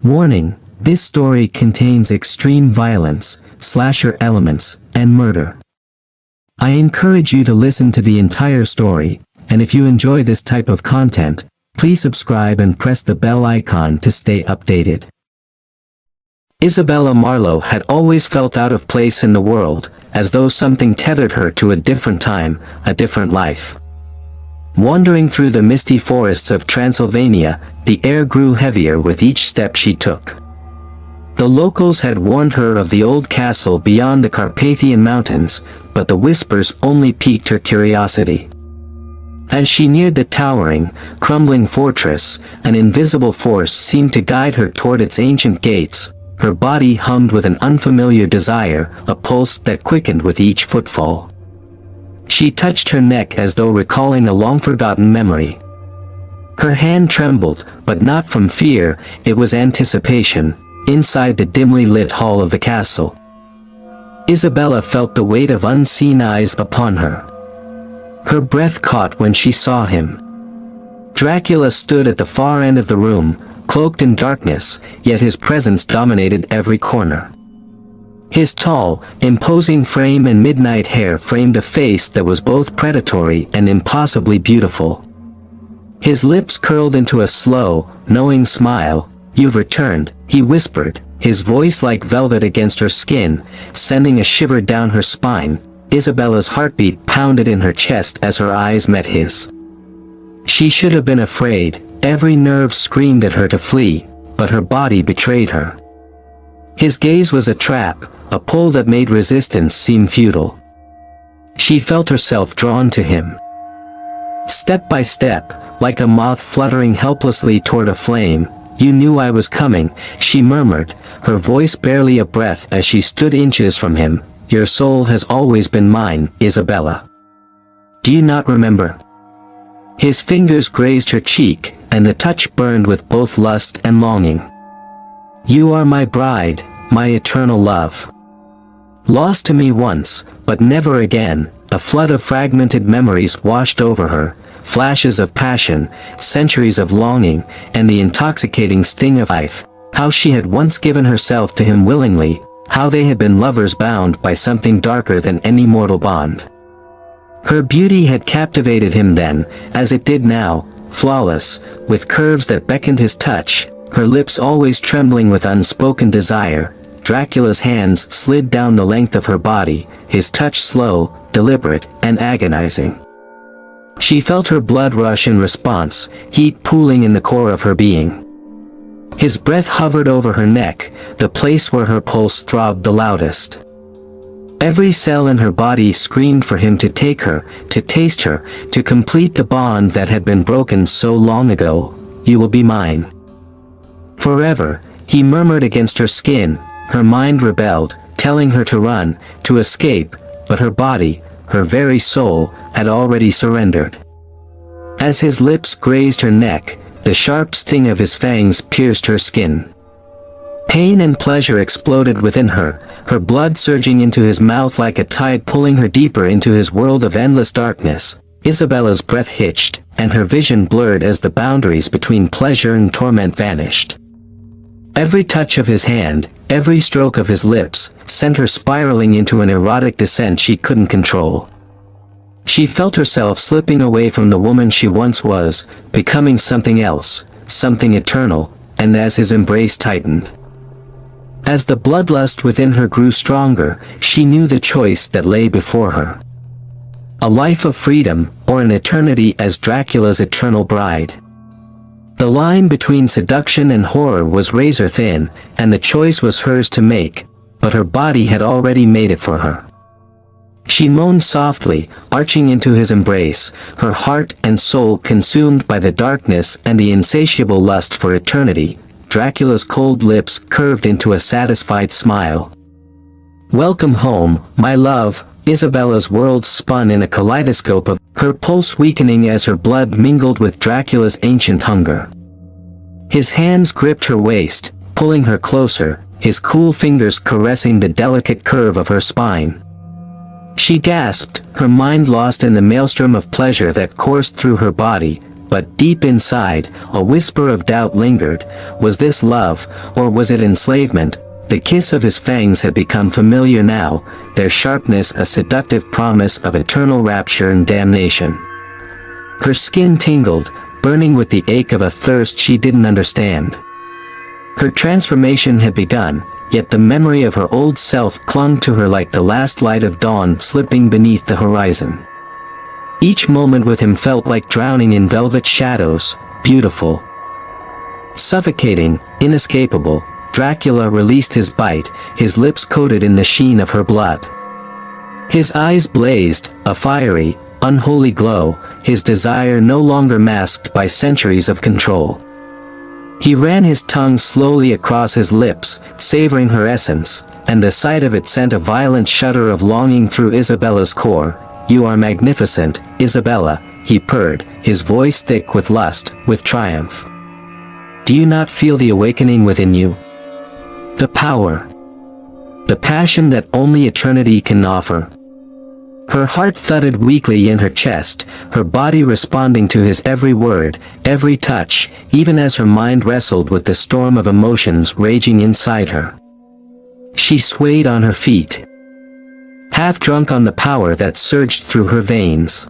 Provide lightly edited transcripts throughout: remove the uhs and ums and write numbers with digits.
Warning: this story contains extreme violence, slasher elements, and murder. I encourage you to listen to the entire story, and if you enjoy this type of content, please subscribe and press the bell icon to stay updated. Isabella Marlowe had always felt out of place in the world, as though something tethered her to a different time, a different life. Wandering through the misty forests of Transylvania, the air grew heavier with each step she took. The locals had warned her of the old castle beyond the Carpathian Mountains, but the whispers only piqued her curiosity. As she neared the towering, crumbling fortress, an invisible force seemed to guide her toward its ancient gates. Her body hummed with an unfamiliar desire, a pulse that quickened with each footfall. She touched her neck as though recalling a long-forgotten memory. Her hand trembled, but not from fear, it was anticipation, inside the dimly lit hall of the castle. Isabella felt the weight of unseen eyes upon her. Her breath caught when she saw him. Dracula stood at the far end of the room, cloaked in darkness, yet his presence dominated every corner. His tall, imposing frame and midnight hair framed a face that was both predatory and impossibly beautiful. His lips curled into a slow, knowing smile. "You've returned," he whispered, his voice like velvet against her skin, sending a shiver down her spine. Isabella's heartbeat pounded in her chest as her eyes met his. She should have been afraid, every nerve screamed at her to flee, but her body betrayed her. His gaze was a trap, a pull that made resistance seem futile. She felt herself drawn to him. Step by step, like a moth fluttering helplessly toward a flame. "You knew I was coming," she murmured, her voice barely a breath as she stood inches from him. "Your soul has always been mine, Isabella. Do you not remember?" His fingers grazed her cheek, and the touch burned with both lust and longing. "You are my bride, my eternal love. Lost to me once, but never again." A flood of fragmented memories washed over her, flashes of passion, centuries of longing, and the intoxicating sting of life. How she had once given herself to him willingly, how they had been lovers bound by something darker than any mortal bond. Her beauty had captivated him then, as it did now, flawless, with curves that beckoned his touch, her lips always trembling with unspoken desire. Dracula's hands slid down the length of her body, his touch slow, deliberate, and agonizing. She felt her blood rush in response, heat pooling in the core of her being. His breath hovered over her neck, the place where her pulse throbbed the loudest. Every cell in her body screamed for him to take her, to taste her, to complete the bond that had been broken so long ago. "You will be mine forever," he murmured against her skin. Her mind rebelled, telling her to run, to escape, but her body, her very soul, had already surrendered. As his lips grazed her neck, the sharp sting of his fangs pierced her skin. Pain and pleasure exploded within her, her blood surging into his mouth like a tide pulling her deeper into his world of endless darkness. Isabella's breath hitched, and her vision blurred as the boundaries between pleasure and torment vanished. Every touch of his hand, every stroke of his lips, sent her spiraling into an erotic descent she couldn't control. She felt herself slipping away from the woman she once was, becoming something else, something eternal, and as his embrace tightened. As the bloodlust within her grew stronger, she knew the choice that lay before her. A life of freedom, or an eternity as Dracula's eternal bride. The line between seduction and horror was razor thin, and the choice was hers to make, but her body had already made it for her. She moaned softly, arching into his embrace, her heart and soul consumed by the darkness and the insatiable lust for eternity. Dracula's cold lips curved into a satisfied smile. "Welcome home, my love." Isabella's world spun in a kaleidoscope of her pulse weakening as her blood mingled with Dracula's ancient hunger. His hands gripped her waist, pulling her closer, his cool fingers caressing the delicate curve of her spine. She gasped, her mind lost in the maelstrom of pleasure that coursed through her body. but deep inside, a whisper of doubt lingered. Was this love, or was it enslavement? The kiss of his fangs had become familiar now, their sharpness a seductive promise of eternal rapture and damnation. Her skin tingled, burning with the ache of a thirst she didn't understand. Her transformation had begun, yet the memory of her old self clung to her like the last light of dawn slipping beneath the horizon. Each moment with him felt like drowning in velvet shadows, beautiful, suffocating, inescapable. Dracula released his bite, his lips coated in the sheen of her blood. His eyes blazed, a fiery, unholy glow, his desire no longer masked by centuries of control. He ran his tongue slowly across his lips, savoring her essence, and the sight of it sent a violent shudder of longing through Isabella's core. "You are magnificent, Isabella," he purred, his voice thick with lust, with triumph. "Do you not feel the awakening within you? The power, the passion that only eternity can offer." Her heart thudded weakly in her chest, her body responding to his every word, every touch, even as her mind wrestled with the storm of emotions raging inside her. She swayed on her feet, half drunk on the power that surged through her veins.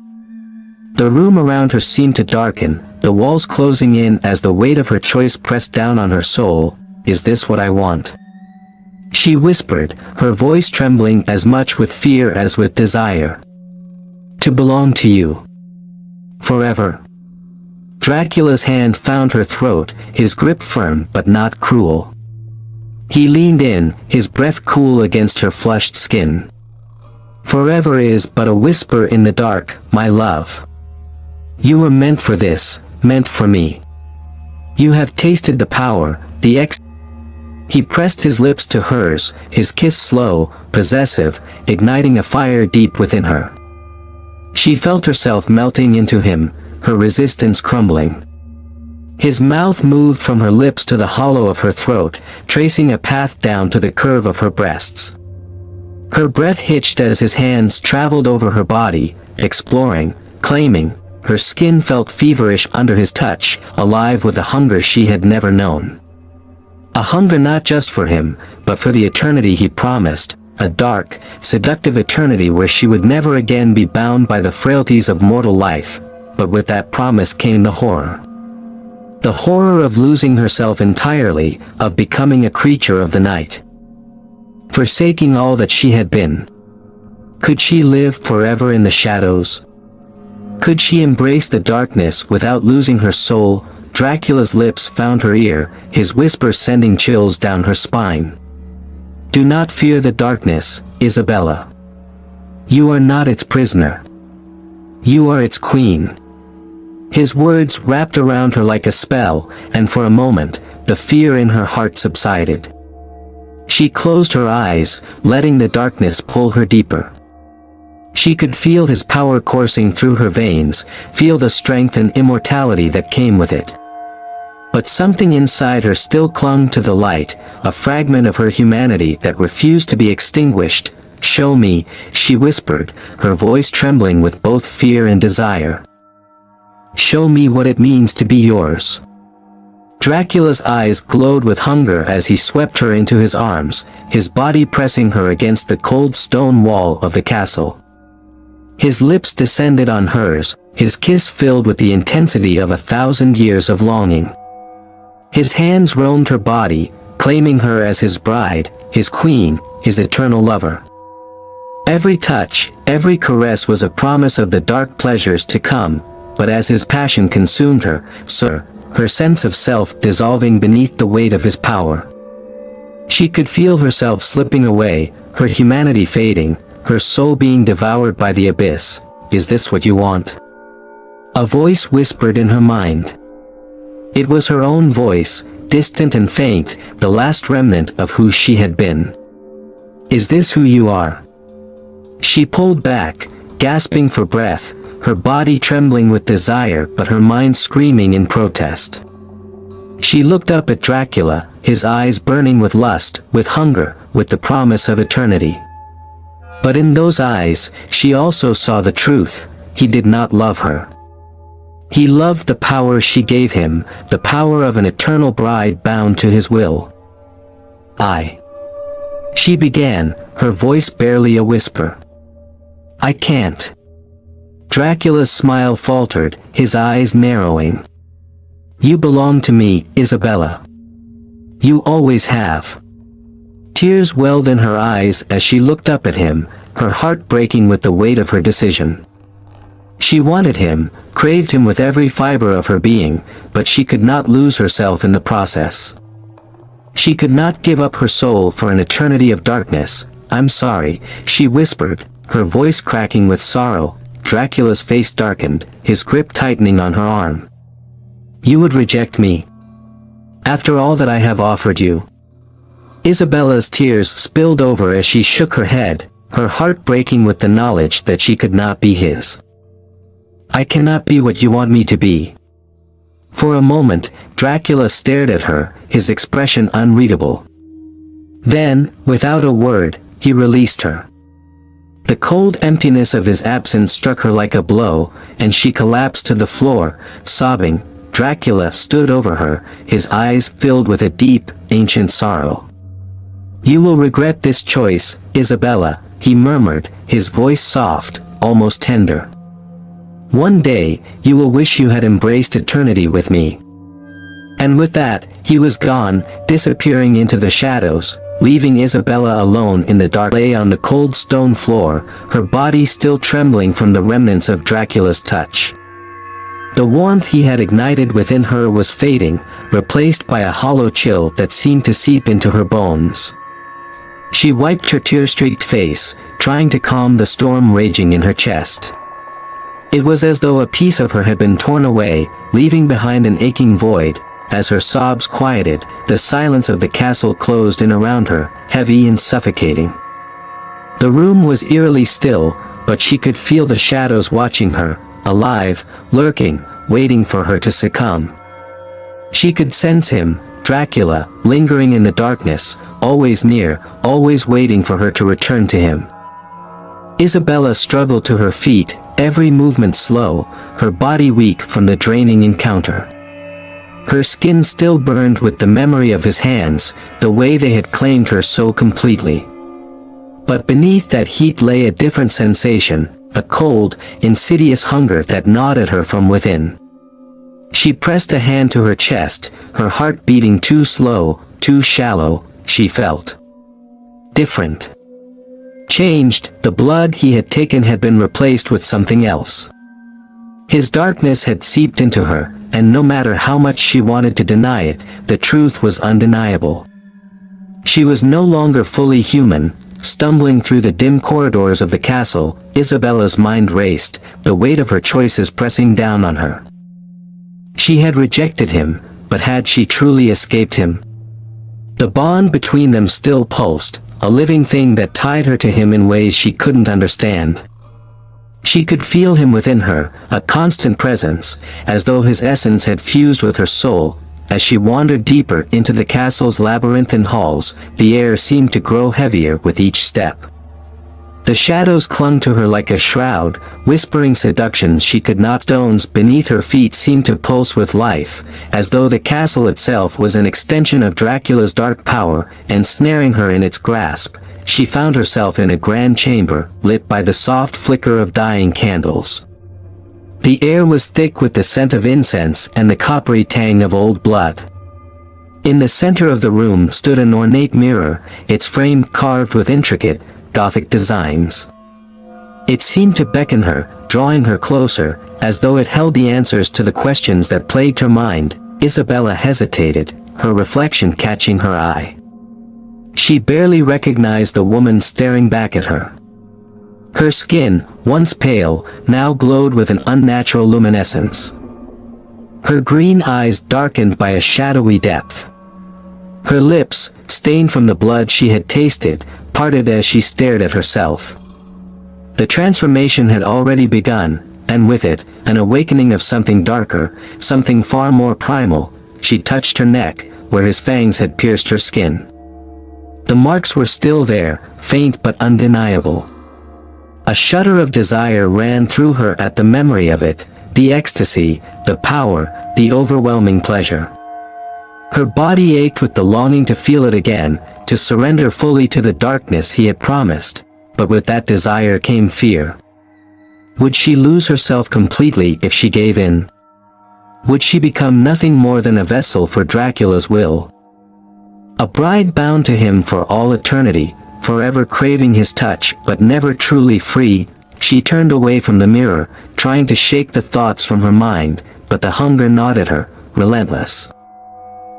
The room around her seemed to darken, the walls closing in as the weight of her choice pressed down on her soul. "Is this what I want?" she whispered, her voice trembling as much with fear as with desire. "To belong to you. Forever." Dracula's hand found her throat, his grip firm but not cruel. He leaned in, his breath cool against her flushed skin. "Forever is but a whisper in the dark, my love. You were meant for this, meant for me. You have tasted the power, the He pressed his lips to hers, his kiss slow, possessive, igniting a fire deep within her. She felt herself melting into him, her resistance crumbling. His mouth moved from her lips to the hollow of her throat, tracing a path down to the curve of her breasts. Her breath hitched as his hands traveled over her body, exploring, claiming. Her skin felt feverish under his touch, alive with a hunger she had never known. A hunger not just for him, but for the eternity he promised, a dark, seductive eternity where she would never again be bound by the frailties of mortal life. But with that promise came the horror. The horror of losing herself entirely, of becoming a creature of the night. Forsaking all that she had been. Could she live forever in the shadows? Could she embrace the darkness without losing her soul? Dracula's lips found her ear, his whisper sending chills down her spine. "Do not fear the darkness, Isabella. You are not its prisoner. You are its queen." His words wrapped around her like a spell, and for a moment, the fear in her heart subsided. She closed her eyes, letting the darkness pull her deeper. She could feel his power coursing through her veins, feel the strength and immortality that came with it. But something inside her still clung to the light, a fragment of her humanity that refused to be extinguished. "Show me," she whispered, her voice trembling with both fear and desire. "Show me what it means to be yours." Dracula's eyes glowed with hunger as he swept her into his arms, his body pressing her against the cold stone wall of the castle. His lips descended on hers, his kiss filled with the intensity of 1,000 years of longing. His hands roamed her body, claiming her as his bride, his queen, his eternal lover. Every touch, every caress was a promise of the dark pleasures to come, but as his passion consumed her, her sense of self dissolving beneath the weight of his power. She could feel herself slipping away, her humanity fading, her soul being devoured by the abyss. "Is this what you want?" A voice whispered in her mind. It was her own voice, distant and faint, the last remnant of who she had been. "Is this who you are?" She pulled back, gasping for breath, her body trembling with desire but her mind screaming in protest. She looked up at Dracula, his eyes burning with lust, with hunger, with the promise of eternity. But in those eyes, she also saw the truth. He did not love her. He loved the power she gave him, the power of an eternal bride bound to his will. She began, her voice barely a whisper. I can't. Dracula's smile faltered, his eyes narrowing. You belong to me, Isabella. You always have. Tears welled in her eyes as she looked up at him, her heart breaking with the weight of her decision. She wanted him, craved him with every fiber of her being, but she could not lose herself in the process. She could not give up her soul for an eternity of darkness. I'm sorry, she whispered, her voice cracking with sorrow. Dracula's face darkened, his grip tightening on her arm. You would reject me? After all that I have offered you? Isabella's tears spilled over as she shook her head, her heart breaking with the knowledge that she could not be his. I cannot be what you want me to be. For a moment, Dracula stared at her, his expression unreadable. Then, without a word, he released her. The cold emptiness of his absence struck her like a blow, and she collapsed to the floor, sobbing. Dracula stood over her, his eyes filled with a deep, ancient sorrow. You will regret this choice, Isabella, he murmured, his voice soft, almost tender. One day, you will wish you had embraced eternity with me. And with that, he was gone, disappearing into the shadows, leaving Isabella alone in the dark. Lay on the cold stone floor, her body still trembling from the remnants of Dracula's touch. The warmth he had ignited within her was fading, replaced by a hollow chill that seemed to seep into her bones. She wiped her tear-streaked face, trying to calm the storm raging in her chest. It was as though a piece of her had been torn away, leaving behind an aching void. As her sobs quieted, the silence of the castle closed in around her, heavy and suffocating. The room was eerily still, but she could feel the shadows watching her, alive, lurking, waiting for her to succumb. She could sense him, Dracula, lingering in the darkness, always near, always waiting for her to return to him. Isabella struggled to her feet, every movement slow, her body weak from the draining encounter. Her skin still burned with the memory of his hands, the way they had claimed her so completely. But beneath that heat lay a different sensation, a cold, insidious hunger that gnawed at her from within. She pressed a hand to her chest, her heart beating too slow, too shallow. She felt different. Changed. The blood he had taken had been replaced with something else. His darkness had seeped into her, and no matter how much she wanted to deny it, the truth was undeniable. She was no longer fully human. Stumbling through the dim corridors of the castle, Isabella's mind raced, the weight of her choices pressing down on her. She had rejected him, but had she truly escaped him? The bond between them still pulsed, a living thing that tied her to him in ways she couldn't understand. She could feel him within her, a constant presence, as though his essence had fused with her soul. As she wandered deeper into the castle's labyrinthine halls, the air seemed to grow heavier with each step. The shadows clung to her like a shroud, whispering seductions she could not. Stones beneath her feet seemed to pulse with life, as though the castle itself was an extension of Dracula's dark power, ensnaring her in its grasp. She found herself in a grand chamber, lit by the soft flicker of dying candles. The air was thick with the scent of incense and the coppery tang of old blood. In the center of the room stood an ornate mirror, its frame carved with intricate, Gothic designs. It seemed to beckon her, drawing her closer, as though it held the answers to the questions that plagued her mind. Isabella hesitated, her reflection catching her eye. She barely recognized the woman staring back at her. Her skin, once pale, now glowed with an unnatural luminescence. Her green eyes darkened by a shadowy depth. Her lips, stained from the blood she had tasted, parted as she stared at herself. The transformation had already begun, and with it, an awakening of something darker, something far more primal. She touched her neck, where his fangs had pierced her skin. The marks were still there, faint but undeniable. A shudder of desire ran through her at the memory of it, The ecstasy, the power, the overwhelming pleasure. Her body ached with the longing to feel it again, to surrender fully to the darkness he had promised, but with that desire came fear. Would she lose herself completely if she gave in? Would she become nothing more than a vessel for Dracula's will? A bride bound to him for all eternity, forever craving his touch but never truly free. She turned away from the mirror, trying to shake the thoughts from her mind, but the hunger gnawed at her, relentless.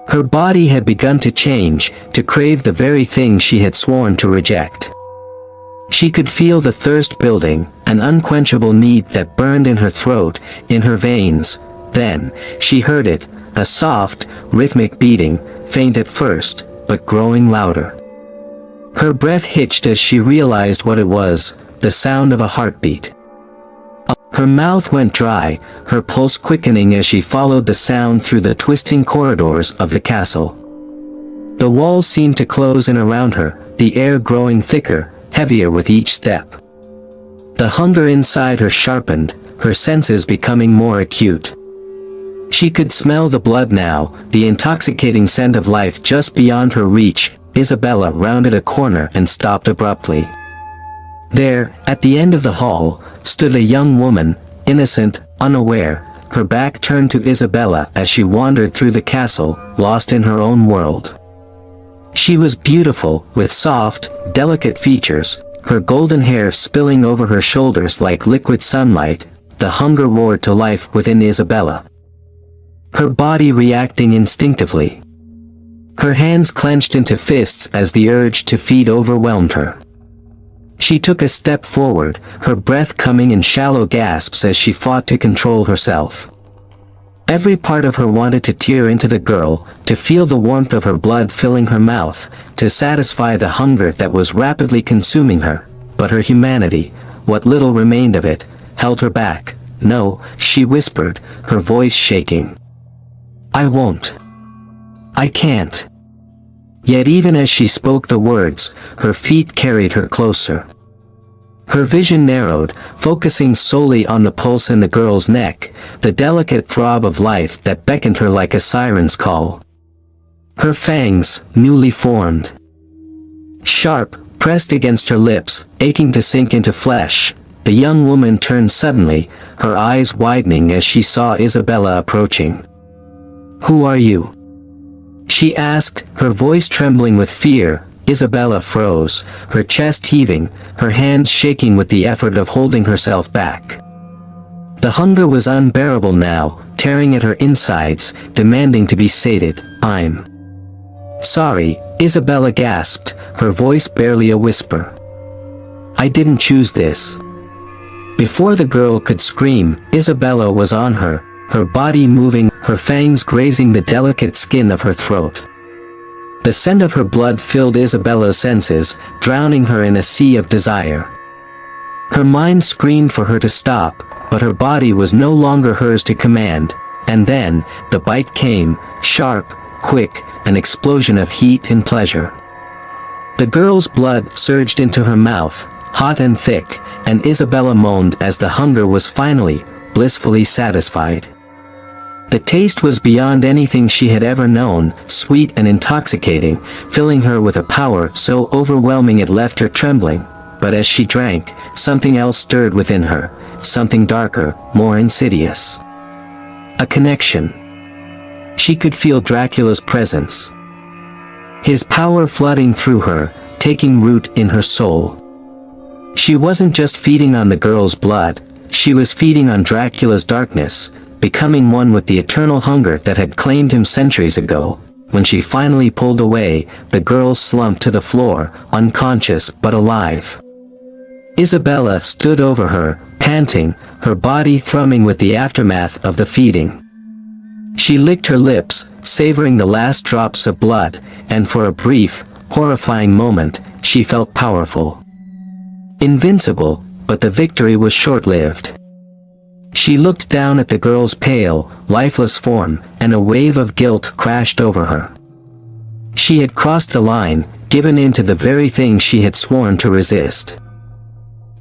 Her body had begun to change, to crave the very thing she had sworn to reject. She could feel the thirst building, an unquenchable need that burned in her throat, in her veins. Then, she heard it, a soft, rhythmic beating, faint at first, but growing louder. Her breath hitched as she realized what it was, the sound of a heartbeat. Her mouth went dry, her pulse quickening as she followed the sound through the twisting corridors of the castle. The walls seemed to close in around her, the air growing thicker, heavier with each step. The hunger inside her sharpened, her senses becoming more acute. She could smell the blood now, the intoxicating scent of life just beyond her reach. Isabella rounded a corner and stopped abruptly. There, at the end of the hall, stood a young woman, innocent, unaware, her back turned to Isabella as she wandered through the castle, lost in her own world. She was beautiful, with soft, delicate features, her golden hair spilling over her shoulders like liquid sunlight. The hunger roared to life within Isabella, her body reacting instinctively. Her hands clenched into fists as the urge to feed overwhelmed her. She took a step forward, her breath coming in shallow gasps as she fought to control herself. Every part of her wanted to tear into the girl, to feel the warmth of her blood filling her mouth, to satisfy the hunger that was rapidly consuming her, but her humanity, what little remained of it, held her back. "No," she whispered, her voice shaking. "I won't. I can't." Yet even as she spoke the words, her feet carried her closer. Her vision narrowed, focusing solely on the pulse in the girl's neck, the delicate throb of life that beckoned her like a siren's call. Her fangs, newly formed, sharp, pressed against her lips, aching to sink into flesh. The young woman turned suddenly, her eyes widening as she saw Isabella approaching. "Who are you?" she asked, her voice trembling with fear. Isabella froze, her chest heaving, her hands shaking with the effort of holding herself back. The hunger was unbearable now, tearing at her insides, demanding to be sated. "I'm sorry," Isabella gasped, her voice barely a whisper. "I didn't choose this." Before the girl could scream, Isabella was on her, her body moving, her fangs grazing the delicate skin of her throat. The scent of her blood filled Isabella's senses, drowning her in a sea of desire. Her mind screamed for her to stop, but her body was no longer hers to command. And then, the bite came, sharp, quick, an explosion of heat and pleasure. The girl's blood surged into her mouth, hot and thick, and Isabella moaned as the hunger was finally, blissfully satisfied. The taste was beyond anything she had ever known, sweet and intoxicating, filling her with a power so overwhelming it left her trembling. But as she drank, something else stirred within her, something darker, more insidious. A connection. She could feel Dracula's presence, his power flooding through her, taking root in her soul. She wasn't just feeding on the girl's blood, she was feeding on Dracula's darkness, becoming one with the eternal hunger that had claimed him centuries ago. When she finally pulled away, the girl slumped to the floor, unconscious but alive. Isabella stood over her, panting, her body thrumming with the aftermath of the feeding. She licked her lips, savoring the last drops of blood, and for a brief, horrifying moment, she felt powerful. Invincible, but the victory was short-lived. She looked down at the girl's pale, lifeless form, and a wave of guilt crashed over her. She had crossed the line, given in to the very thing she had sworn to resist.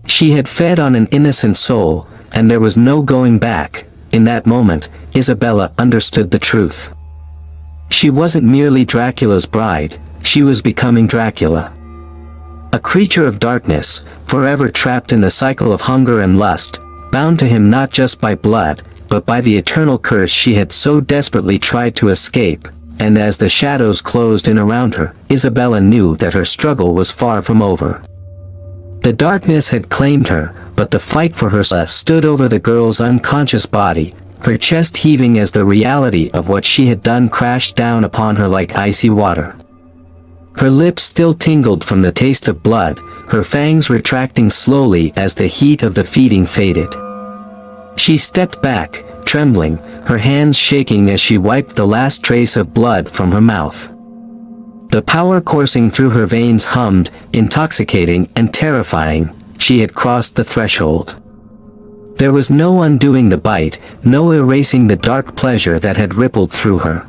She had fed on an innocent soul, and there was no going back. in that moment, Isabella understood the truth. She wasn't merely Dracula's bride, she was becoming Dracula. A creature of darkness, forever trapped in the cycle of hunger and lust, bound to him not just by blood, but by the eternal curse she had so desperately tried to escape, and as the shadows closed in around her, Isabella knew that her struggle was far from over. The darkness had claimed her, but the fight for her stood over the girl's unconscious body, her chest heaving as the reality of what she had done crashed down upon her like icy water. Her lips still tingled from the taste of blood, her fangs retracting slowly as the heat of the feeding faded. She stepped back, trembling, her hands shaking as she wiped the last trace of blood from her mouth. The power coursing through her veins hummed, intoxicating and terrifying. She had crossed the threshold. There was no undoing the bite, no erasing the dark pleasure that had rippled through her.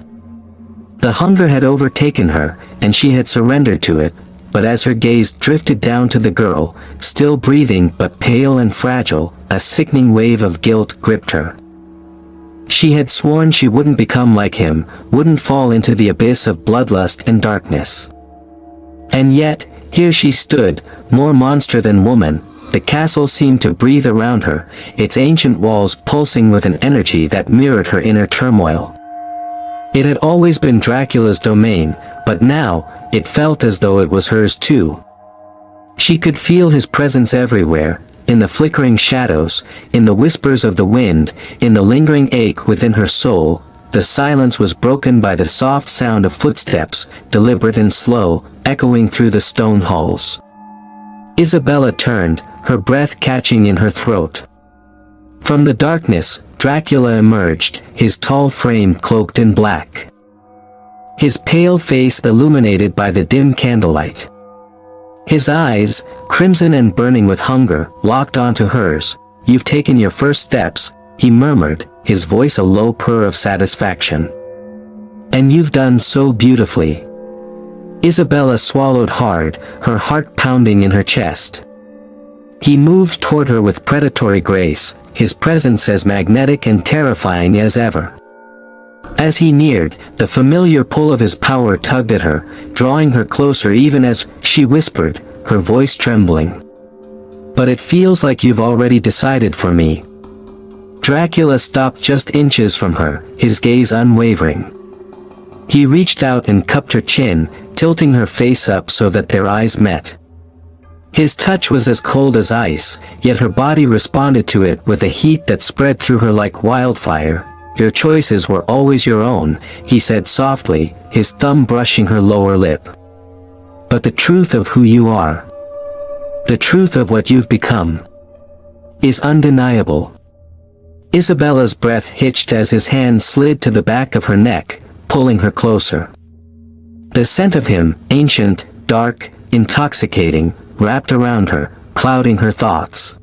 The hunger had overtaken her, and she had surrendered to it, but as her gaze drifted down to the girl, still breathing but pale and fragile, a sickening wave of guilt gripped her. She had sworn she wouldn't become like him, wouldn't fall into the abyss of bloodlust and darkness. And yet, here she stood, more monster than woman. The castle seemed to breathe around her, its ancient walls pulsing with an energy that mirrored her inner turmoil. It had always been Dracula's domain, but now, it felt as though it was hers too. She could feel his presence everywhere, in the flickering shadows, in the whispers of the wind, in the lingering ache within her soul. The silence was broken by the soft sound of footsteps, deliberate and slow, echoing through the stone halls. Isabella turned, her breath catching in her throat. From the darkness, Dracula emerged, his tall frame cloaked in black. His pale face illuminated by the dim candlelight. His eyes, crimson and burning with hunger, locked onto hers. "You've taken your first steps," he murmured, his voice a low purr of satisfaction. "And you've done so beautifully." Isabella swallowed hard, her heart pounding in her chest. He moved toward her with predatory grace, his presence as magnetic and terrifying as ever. As he neared, the familiar pull of his power tugged at her, drawing her closer even as she whispered, her voice trembling. "But it feels like you've already decided for me." Dracula stopped just inches from her, his gaze unwavering. He reached out and cupped her chin, tilting her face up so that their eyes met. His touch was as cold as ice, yet her body responded to it with a heat that spread through her like wildfire. "Your choices were always your own," he said softly, his thumb brushing her lower lip. "But the truth of who you are, the truth of what you've become, is undeniable." Isabella's breath hitched as his hand slid to the back of her neck, pulling her closer. The scent of him, ancient, dark, intoxicating, wrapped around her, clouding her thoughts.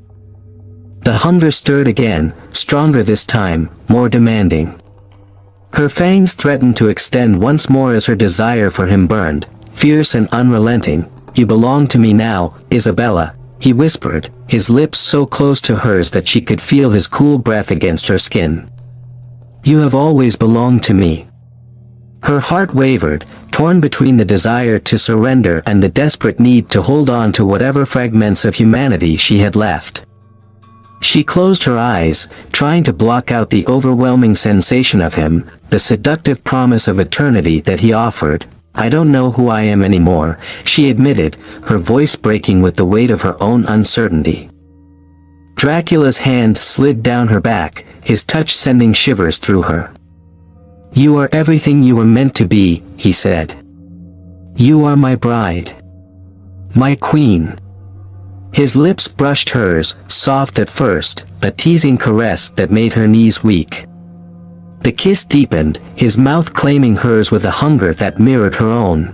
The hunger stirred again, stronger this time, more demanding. Her fangs threatened to extend once more as her desire for him burned, fierce and unrelenting. "You belong to me now, Isabella," he whispered, his lips so close to hers that she could feel his cool breath against her skin. "You have always belonged to me." Her heart wavered, torn between the desire to surrender and the desperate need to hold on to whatever fragments of humanity she had left. She closed her eyes, trying to block out the overwhelming sensation of him, the seductive promise of eternity that he offered. "I don't know who I am anymore," she admitted, her voice breaking with the weight of her own uncertainty. Dracula's hand slid down her back, his touch sending shivers through her. "You are everything you were meant to be," he said. "You are my bride. My queen." His lips brushed hers, soft at first, a teasing caress that made her knees weak. The kiss deepened, his mouth claiming hers with a hunger that mirrored her own.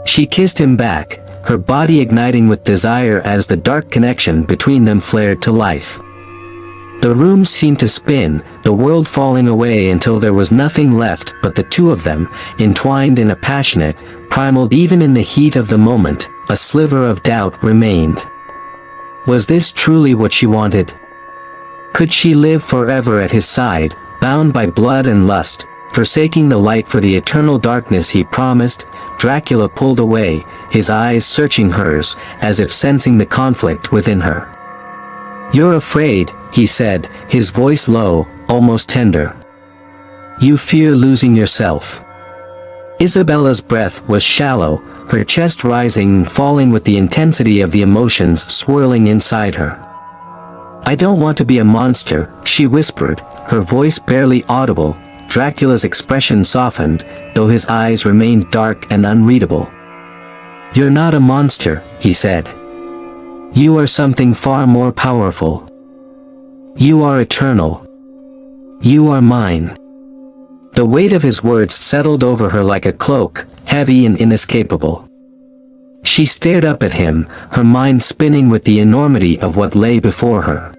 She kissed him back, her body igniting with desire as the dark connection between them flared to life. The room seemed to spin, the world falling away until there was nothing left but the two of them, entwined in a passionate, primal. Even in the heat of the moment, a sliver of doubt remained. Was this truly what she wanted? Could she live forever at his side, bound by blood and lust, forsaking the light for the eternal darkness he promised? Dracula pulled away, his eyes searching hers, as if sensing the conflict within her. "You're afraid," he said, his voice low, almost tender. "You fear losing yourself." Isabella's breath was shallow, her chest rising and falling with the intensity of the emotions swirling inside her. "I don't want to be a monster," she whispered, her voice barely audible. Dracula's expression softened, though his eyes remained dark and unreadable. "You're not a monster," he said. "You are something far more powerful. You are eternal. You are mine." The weight of his words settled over her like a cloak, heavy and inescapable. She stared up at him, her mind spinning with the enormity of what lay before her.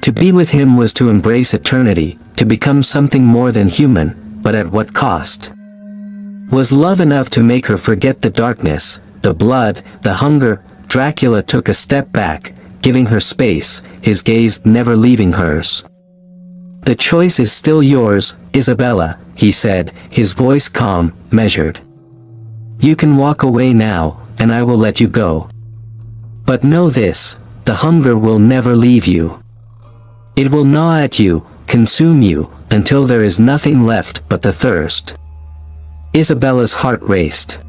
To be with him was to embrace eternity, to become something more than human, but at what cost? Was love enough to make her forget the darkness, the blood, the hunger? Dracula took a step back, giving her space, his gaze never leaving hers. "The choice is still yours, Isabella," he said, his voice calm, measured. "You can walk away now, and I will let you go. But know this, the hunger will never leave you. It will gnaw at you, consume you, until there is nothing left but the thirst." Isabella's heart raced.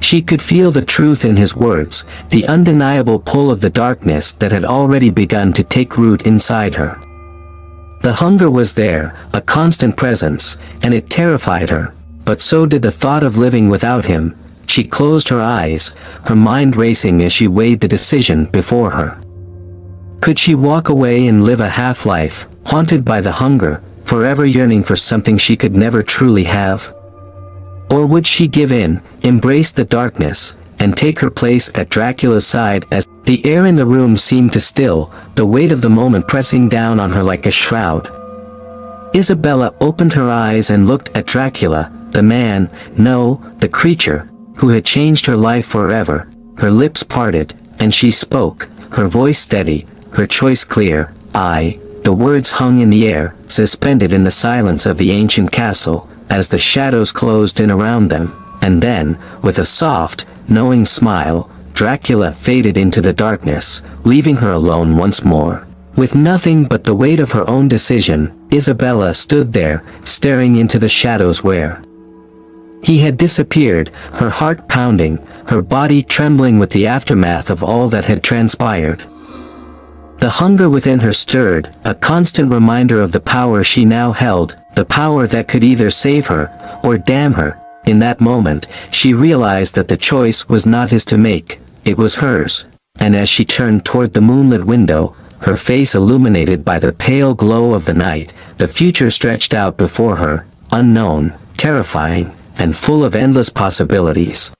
She could feel the truth in his words, the undeniable pull of the darkness that had already begun to take root inside her. The hunger was there, a constant presence, and it terrified her, but so did the thought of living without him. She closed her eyes, her mind racing as she weighed the decision before her. Could she walk away and live a half-life, haunted by the hunger, forever yearning for something she could never truly have? Or would she give in, embrace the darkness, and take her place at Dracula's side? As the air in the room seemed to still, the weight of the moment pressing down on her like a shroud. Isabella opened her eyes and looked at Dracula, the man, no, the creature, who had changed her life forever. Her lips parted, and she spoke, her voice steady, her choice clear. The words hung in the air, suspended in the silence of the ancient castle, as the shadows closed in around them, and then, with a soft, knowing smile, Dracula faded into the darkness, leaving her alone once more. With nothing but the weight of her own decision, Isabella stood there, staring into the shadows where he had disappeared, her heart pounding, her body trembling with the aftermath of all that had transpired. The hunger within her stirred, a constant reminder of the power she now held, the power that could either save her, or damn her. In that moment, she realized that the choice was not his to make, it was hers, and as she turned toward the moonlit window, her face illuminated by the pale glow of the night, the future stretched out before her, unknown, terrifying, and full of endless possibilities.